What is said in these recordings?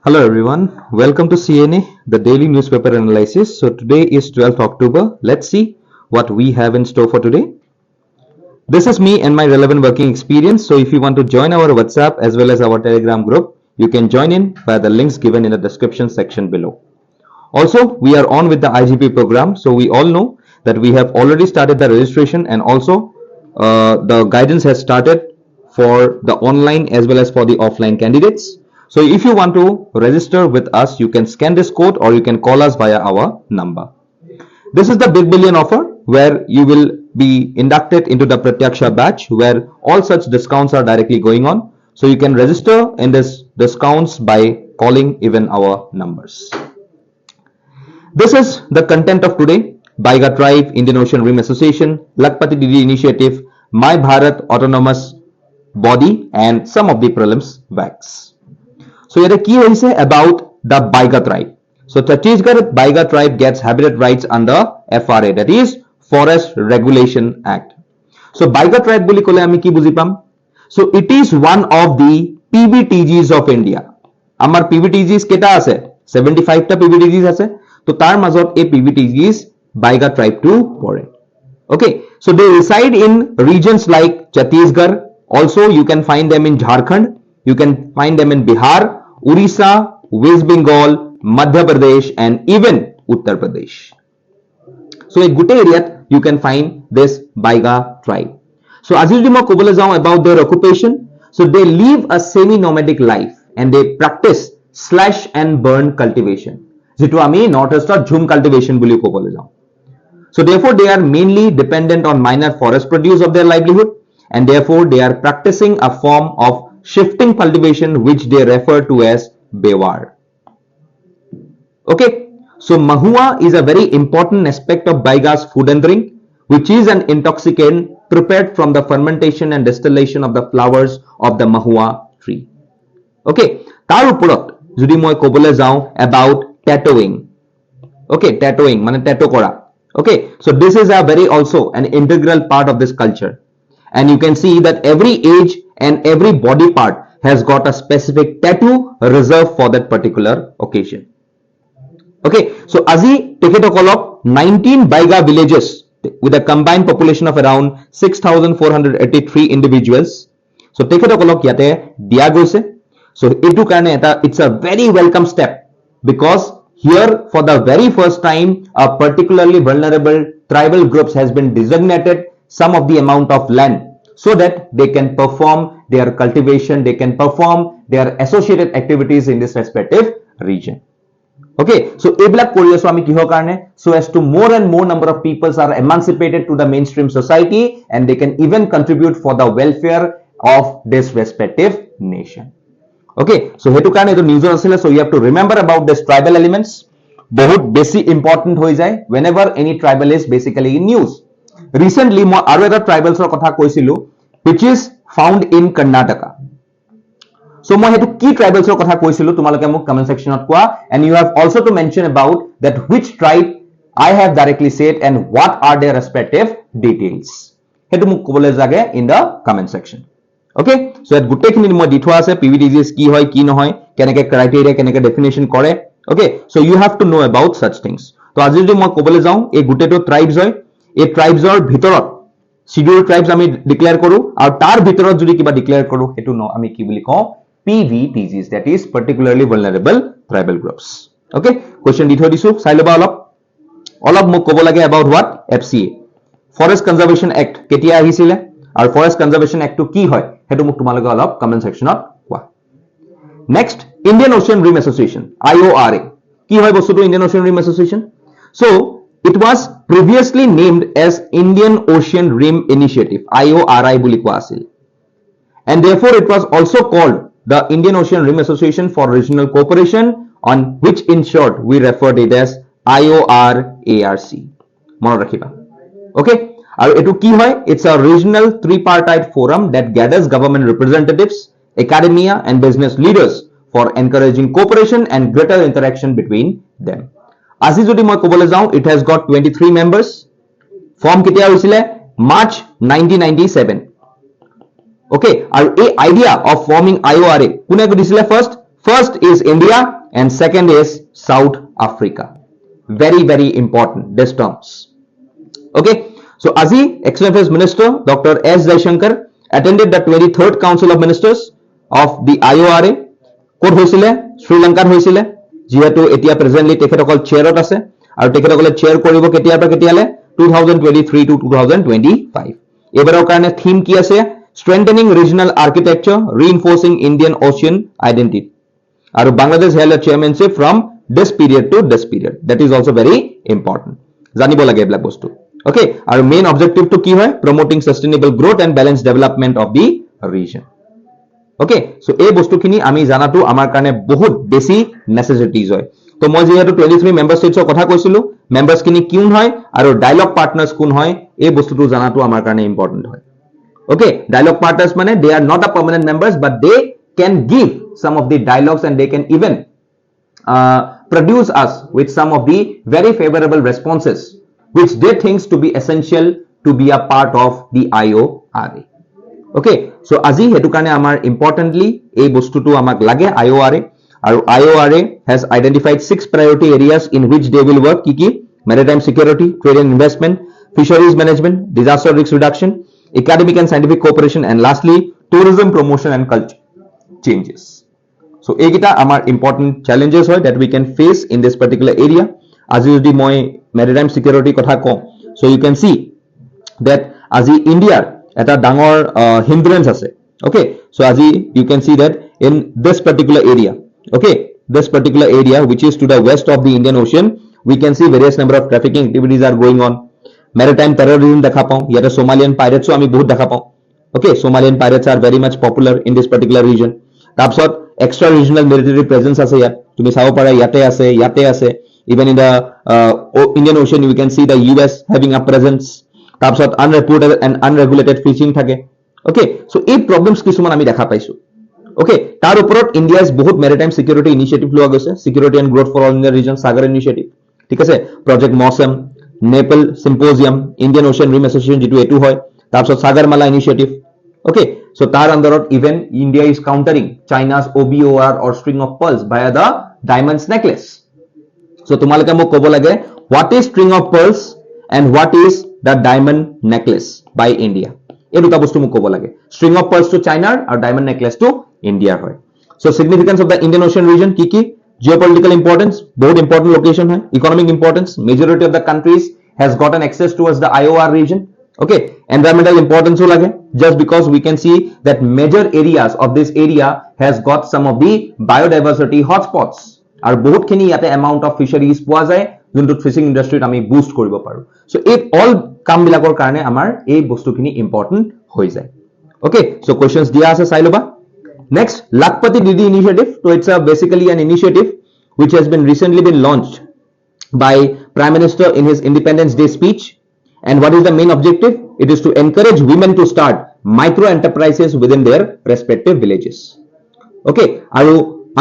Hello everyone, welcome to CNA, the daily newspaper analysis. So today is 12th October. Let's see what we have in store for today. This is me and my relevant working experience. So if you want to join our WhatsApp as well as our Telegram group, you can join in via the links given in the description section below. Also, we are on with the IGP program. So we all know that we have already started the registration and also the guidance has started for the online as well as for the offline candidates. So if you want to register with us, you can scan this code or you can call us via our number. This is the Big Billion offer where you will be inducted into the Pratyaksha batch where all such discounts are directly going on. So you can register in this discounts by calling even our numbers. This is the content of today. Baiga Tribe, Indian Ocean Rim Association, Lakpati Didi Initiative, My Bharat Autonomous Body and some of the prelims wax. So here the key is about the Baiga tribe. So Chhattisgarh Baiga tribe gets habitat rights under FRA, that is Forest Regulation Act. So Baiga tribe boli kole ami ki buji pam? So it is one of the PBTGs of India. Amar PBTGs keta ase 75 ta PBTGs ase. To tar mazot a PBTGs Baiga tribe to pore. Okay, so they reside in regions like Chhattisgarh. Also you can find them in Jharkhand. You can find them in Bihar, Orissa, West Bengal, Madhya Pradesh and even Uttar Pradesh. So in Gute area you can find this Baiga tribe. So as you know about their occupation, so they live a semi-nomadic life and they practice slash and burn cultivation. Jitu ami northeastern jhum cultivation boli kobole jao. So therefore they are mainly dependent on minor forest produce of their livelihood and therefore they are practicing a form of shifting cultivation which they refer to as bewar. Okay, so mahua is a very important aspect of Baiga's food and drink, which is an intoxicant prepared from the fermentation and distillation of the flowers of the mahua tree. Okay, tar uport jodi moi kobole jao about tattooing. Okay, tattooing mane tattoo kora. Okay, so this is a very also an integral part of this culture. And you can see that every age and every body part has got a specific tattoo reserved for that particular occasion. Okay, so Azi Teketokolok, 19 Baiga villages with a combined population of around 6,483 individuals. So Teketokolok yate dia goise. So itu karne it's a very welcome step because here for the very first time a particularly vulnerable tribal groups has been designated some of the amount of land so that they can perform their cultivation, they can perform their associated activities in this respective region. Okay, so eblak kori aso ami kihor karone, so as to more and more number of peoples are emancipated to the mainstream society and they can even contribute for the welfare of this respective nation. Okay, so hetu karone etu news asile, so you have to remember about this tribal elements. Bahut basic important hoi jay whenever any tribal is basically in news. Recently moi aru eta tribals or kotha koisilu which is found in Karnataka. So moi hetu ki tribals or kotha koisilu tumaloke mok comment section ot koa and you have also to mention about that which tribe I have directly said and what are their respective details. Hetu mok kobole jage in the comment section. Okay, so at gutte khini moi di thua ase PVTGs ki hoy ki nohoy keneke criteria keneke definition kore. Okay, so you have to know about such things. So আজি যদি মই কবলে যাও এই গুটেটো tribes হয় এই ট্রাইবসৰ ভিতৰত schedule tribes আমি ডিক্লেয়াৰ কৰো আৰু তাৰ ভিতৰত যদি কিবা ডিক্লেয়াৰ কৰো হেতু ন আমি কি বুলি কওঁ PVTGs, that is particularly vulnerable tribal groups. Okay, question দি থৈ দিছো চাই লবা অলপ মোক কব লাগে about what FCA Forest Conservation Act কেতিয়া আহিছিলে আৰু Forest Conservation Act টো কি হয় হেতু মোক তোমালোকে অলপ কমেন্ট সেকশনত কোৱা. Next, Indian Ocean Rim Association, IORA. Ki hoy bostuto Indian Ocean Rim Association? So, it was previously named as Indian Ocean Rim Initiative, IORI boli koa asil. And therefore, it was also called the Indian Ocean Rim Association for Regional Cooperation, on which in short, we referred it as IORARC. Mono rakhiba. Okay? Aru etu ki hoy? It's a regional tripartite forum that gathers government representatives, academia and business leaders for encouraging cooperation and greater interaction between them. Asi jodi moi kobole jao, it has got 23 members. Form ketia hoisile March 1997. Okay, and a idea of forming IORA kune disile first First is India and second is South Africa. Very, very important, these terms. Okay, so Azi, External Affairs Minister Dr. S. Jaishankar attended the 23rd Council of Ministers of the IORA. Kod hoisile? Sri Lanka hoisile. Jihetu etia presently tekhetokol chairot ase aru tekhetokole chair koribo ketiar pa ketiale 2023 to 2025. Ebarar karone theme ki ase? Strengthening regional architecture, reinforcing Indian Ocean identity. Aru Bangladesh held a chairmanship from this period to this period. That is also very important. Janibo lage eblak bostu. Okay, our main objective to ki hoy? Promoting sustainable growth and balanced development of the region. Okay, so এই বস্তুখিনি আমি জানাটো আমাৰ কাৰণে বহুত বেছি necessities হয়। তো মই যেহেতু 23 মেম্বার স্টেটছৰ কথা কৈছিলো, মেম্বাৰছ খিনি কোন হয় আৰু ডায়লগ পাৰ্টনাৰ্ছ কোন হয়, এই বস্তুটো জানাটো আমাৰ কাৰণে ইম্পৰ্টেন্ট হয়। Okay, dialogue partners mane they are not a permanent members, but they can give some of the dialogues and they can even produce us with some of the very favorable responses which they think to be essential to be a part of the IORA. Okay, so aji hetu karone amar importantly ei bostutu amak lage IORA aru IORA has identified 6 priority areas in which they will work. Ki maritime security, trade and investment, fisheries management, disaster risk reduction, academic and scientific cooperation, and lastly tourism promotion and culture changes. So egita amar important challenges hoy that we can face in this particular area. As jodi moi maritime security kotha kom, so you can see that aji India eta dangor hindrance ase. Okay, so aji you can see that in this particular area, okay, this particular area which is to the west of the Indian Ocean, we can see various number of trafficking activities are going on. Maritime terrorism দেখা পাও, ইয়াতে Somalian pirates আমি বহুত দেখা পাও। Okay, Somalian pirates are very much popular in this particular region. তাৰপিছত extra regional military presence আছে ইয়াত, তুমি চাব পাৰা ইয়াতে আছে, even in the Indian Ocean you can see the US having a presence. তাৰপিছত unreported and unregulated fishing থাকে। Okay, so এই problems কিছুমান আমি দেখা পাইছো। Okay, তাৰ ওপৰত ইণ্ডিয়াজ বহুত maritime security initiative লোৱা গৈছে, security and growth for all India region Sagar initiative, ঠিক আছে, project MOSEM, Nepal Symposium, Indian Ocean Rim Association jitu etu hoy, tarpsot Sagarmala initiative. Okay, so tar underot even India is countering China's OBOR or string of pearls via the diamonds necklace. So tumalike mok kobo lage what is string of pearls and what is the diamond necklace by India. Ei duta bostu mok kobo lage. String of pearls to China or diamond necklace to India hoy. So significance of the Indian Ocean region ki geopolitical importance, बहुत important location है, economic importance, majority of the countries has gotten access towards the IOR region. Okay, environmental importance हो लगे, just because we can see that major areas of this area has got some of the biodiversity hotspots. और बहुत खिनी याते amount of fisheries পোৱা যায়, যোনটো fishing industry আমি boost কৰিব পাৰো। So এই all কাম বিলাকৰ কাৰণে আমাৰ এই বস্তুখিনি important হৈ যায়। Okay, so questions দিয়া আছে চাই লবা। Next, Lakpati Didi initiative. So it's basically an initiative which has been recently been launched by Prime Minister in his Independence Day speech. And what is the main objective? It is to encourage women to start micro enterprises within their respective villages. Okay,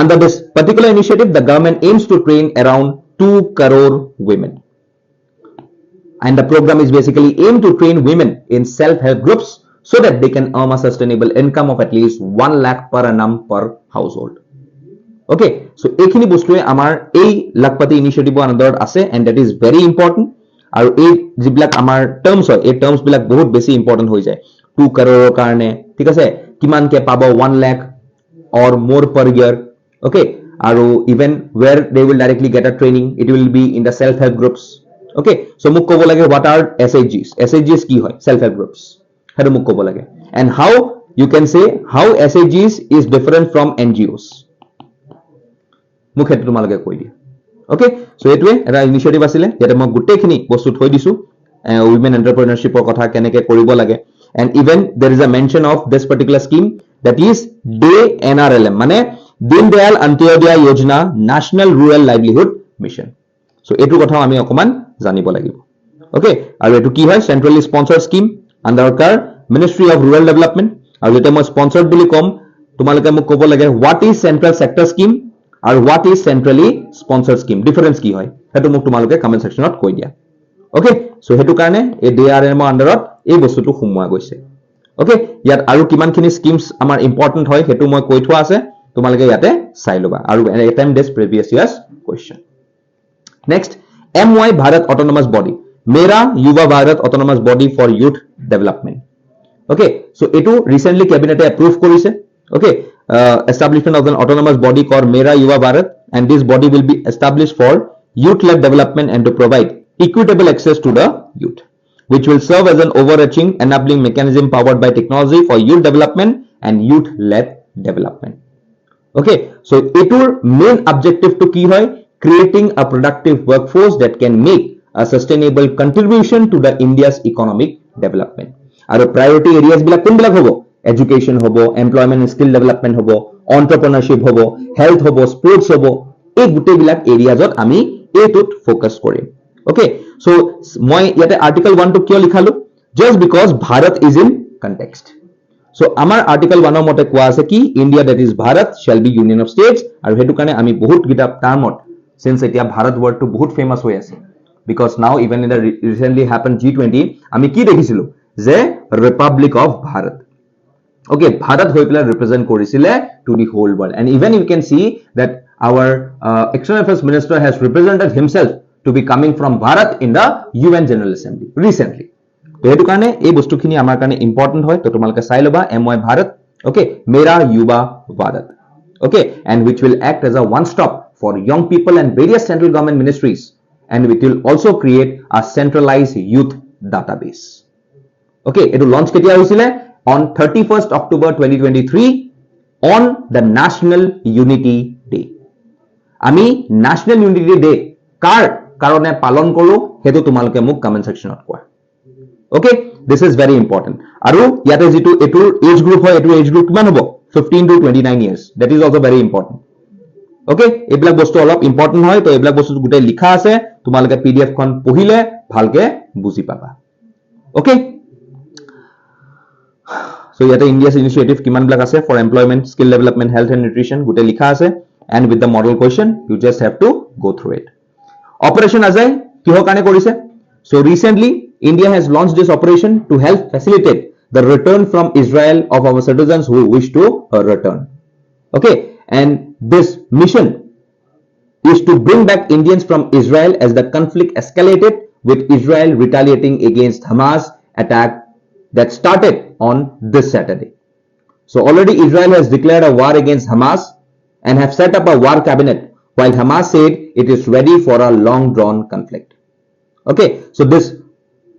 under this particular initiative, the government aims to train around 2 crore women. And the program is basically aimed to train women in self-help groups so that they can earn a sustainable income of at least 1 lakh per annum per household. Okay, so ekhini bostue amar ei Lakpati initiative another ase, and that is very important. Aru ei jiblak amar terms hoy, ei terms bilak bahut beshi important hoi jay 2 crore karone, thik ase, kiman ke pabo 1 lakh or more per year. Okay, aru even where they will directly get a training, it will be in the self help groups. Okay, so muk kobo lage what are SHGs? SHGs ki hoy? Self help groups. Hedu muk kobo lage, and how you can say how SHGs is different from NGOs. মুখে তোমালোকে কৈ দিয়া। ওকে, so এটোৱে এটা initiative আছিলে যেটা মই গুটেখিনি বস্তু থৈ দিছো উইমেন এন্টাৰপ্ৰেনাৰশিপৰ কথা কেনেকে কৰিব লাগে। And even there is a mention of this particular scheme that is DNRLM, মানে Deen Dayal Antyodaya Yojana national rural livelihood mission. So এটো কথাও আমি অকমান জানিব লাগিব। ওকে, আৰু এটো কি হয়? সেন্ট্ৰালি স্পন্সৰ্ড স্কিম আন্ডাৰ কাৰ মিনিষ্ট্ৰি অফ ৰুৰাল ডেভেলপমেন্ট। আৰু যেটা মই স্পন্সৰ্ড বুলি কম, তোমালোকে মোক ক'ব লাগে what is central sector scheme আৰু what is centrally sponsored scheme, difference কি হয় হেতু মোক তোমালোকে কমেন্ট সেকশনত কৈ দিয়া। ওকে, সো হেতু কাৰণে এই DRM আন্ডাৰত এই বস্তুটো সুমুৱা গৈছে। ওকে, ইয়াত আৰু কিমানখিনি স্কিমছ আমাৰ ইম্পৰ্টেন্ট হয় হেতু মই কৈ থোৱা আছে, তোমালোকে ইয়াতে চাই লবা আৰু attempt this previous years question. Next, MY Bharat Autonomous Body, Mera Yuva Bharat Autonomous Body for Youth Development. Okay, so etu recently cabinet approve korise. Okay, establishment of an autonomous body called Mera Yuva Bharat, and this body will be established for youth-led development and to provide equitable access to the youth, which will serve as an overarching enabling mechanism powered by technology for youth development and youth-led development. Okay, so etur main objective to ki hoy, creating a productive workforce that can make a sustainable contribution to the India's economic development. Aru priority areas bilak kon bilak hobo, education hobo, employment and skill development hobo, entrepreneurship hobo, health hobo, sports hobo, ei gute bilak areas ot ami etut focus korim. Okay, so moi yate article 1 to kyo likhalu, just because Bharat is in context. So amar article 1 mote koa ase ki India, that is Bharat, shall be union of states, aru hetu kane ami bahut gita termot, since etia Bharat word to bahut famous hoy ase, because now even in the recently happened G20 ami ki dekhisilu je Republic of Bharat. Okay, Bharat hoy pela represent korisile to the whole world, and even you can see that our external affairs minister has represented himself to be coming from Bharat in the UN General Assembly recently. তো হেতু কাৰণে এই বস্তুখিনি আমাৰ কাৰণে important হয়, তো তোমালোকে চাই লবা MY Bharat, okay, Mera Yuva Bharat, okay, and which will act as a one stop for young people and various central government ministries, and it will also create a centralized youth database. Okay, etu launch ketia hoisile on 31st October 2023 on the National Unity Day. আমি National Unity Day কাৰ কাৰণে পালন কৰো হেতু তোমালোকে মোক comment সেকশনত কোৱা. Okay, this is very important. Aru yate jitu etur age group hoy, etur age group kiman hobo 15 to 29 years, that is also very important. Okay, eblak bostu olop important hoy, to eblak bostu gute likha ase, tumaloke PDF kon pohile bhalke buji paba. Okay, so yate India's initiative kiman blak ase for employment, skill development, health and nutrition gute likha ase, and with the model question you just have to go through it. Operation Ajay kiho kane korise? So recently India has launched this operation to help facilitate the return from Israel of our citizens who wish to return. Okay, and this mission is to bring back Indians from Israel as the conflict escalated, with Israel retaliating against Hamas attack that started on this Saturday. So already Israel has declared a war against Hamas and have set up a war cabinet, while Hamas said it is ready for a long drawn conflict. Okay, so this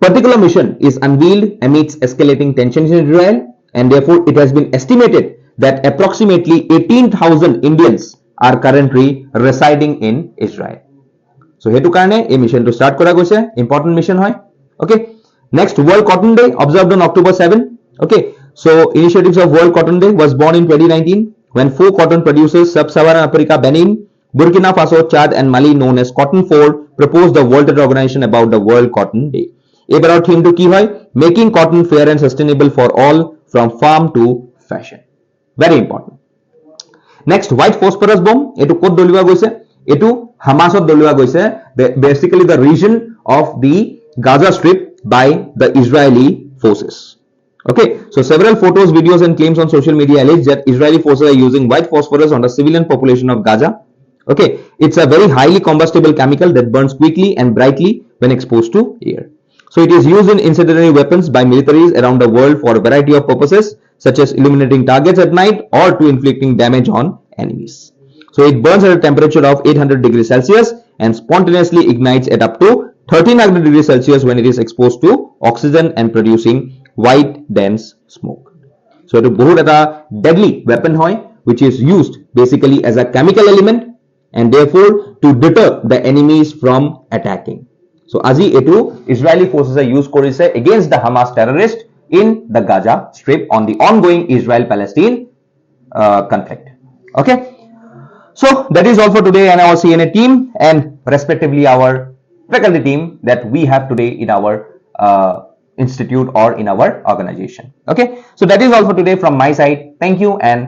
particular mission is unveiled amidst escalating tensions in Israel, and therefore it has been estimated that approximately 18,000 Indians are currently residing in Israel. So hetu karone ei mission to start kora goise, important mission hoy. Okay, next, World Cotton Day observed on October 7. Okay, so initiatives of World Cotton Day was born in 2019 when 4 cotton producers, Sub-Saharan Africa, Benin, Burkina Faso, Chad and Mali, known as Cotton 4, proposed the World Trade Organization about the World Cotton Day. এবাৰৰ থিমটো কি হয়? Making cotton fair and sustainable for all from farm to fashion. Very important. Next, white phosphorus bomb, etu ক'ত দলিওৱা গৈছে? এটো হামাসত দলিওৱা গৈছে, basically the region of the Gaza Strip by the Israeli forces. Okay, so several photos, videos and claims on social media allege that Israeli forces are using white phosphorus on the civilian population of Gaza. Okay, it's a very highly combustible chemical that burns quickly and brightly when exposed to air. So it is used in incendiary weapons by militaries around the world for a variety of purposes, such as illuminating targets at night or to inflicting damage on enemies. So it burns at a temperature of 800 degrees Celsius and spontaneously ignites at up to 1300 degrees Celsius when it is exposed to oxygen and producing white dense smoke. So it is a deadly weapon hoy, which is used basically as a chemical element and therefore to deter the enemies from attacking. So আজি etu Israeli forces are used korise against the Hamas terrorists in the Gaza Strip on the ongoing Israel-Palestine conflict. Okay, so that is all for today and our CNA team and respectively our faculty team that we have today in our institute or in our organization. Okay, so that is all for today from my side. Thank you and